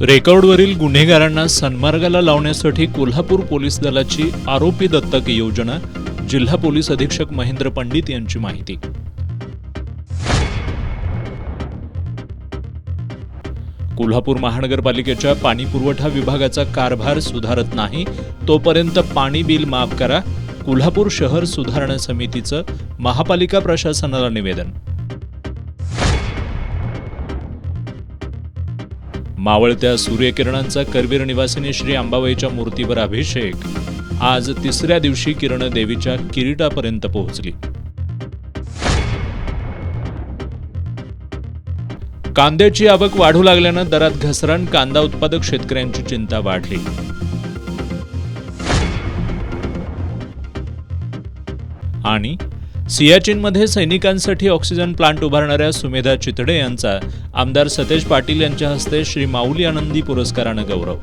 रेकॉर्डवरील गुन्हेगारांना सन्मार्गाला लावण्यासाठी कोल्हापूर पोलीस दलाची आरोपी दत्तक योजना. जिल्हा पोलीस अधीक्षक महेंद्र पंडित यांची माहिती. कोल्हापूर महानगरपालिकेच्या पाणी पुरवठा विभागाचा कारभार सुधारत नाही तोपर्यंत पाणी बिल माफ करा. कोल्हापूर शहर सुधारणा समितीचं महापालिका प्रशासनाला निवेदन. मावळत्या सूर्यकिरणांचा करवीर निवासिनी श्री अंबाबाईच्या मूर्तीवर अभिषेक. आज तिसऱ्या दिवशी किरण देवीच्या किरीटापर्यंत पोहोचली. कांद्याची आवक वाढू लागल्यानं दरात घसरण. कांदा उत्पादक शेतकऱ्यांची चिंता वाढली. आणि सियाचीनमध्ये सैनिकांसाठी ऑक्सिजन प्लांट उभारणाऱ्या सुमेधा चितडे यांचा आमदार सतेज पाटील यांच्या हस्ते श्री माऊली आनंदी पुरस्कारानं गौरव.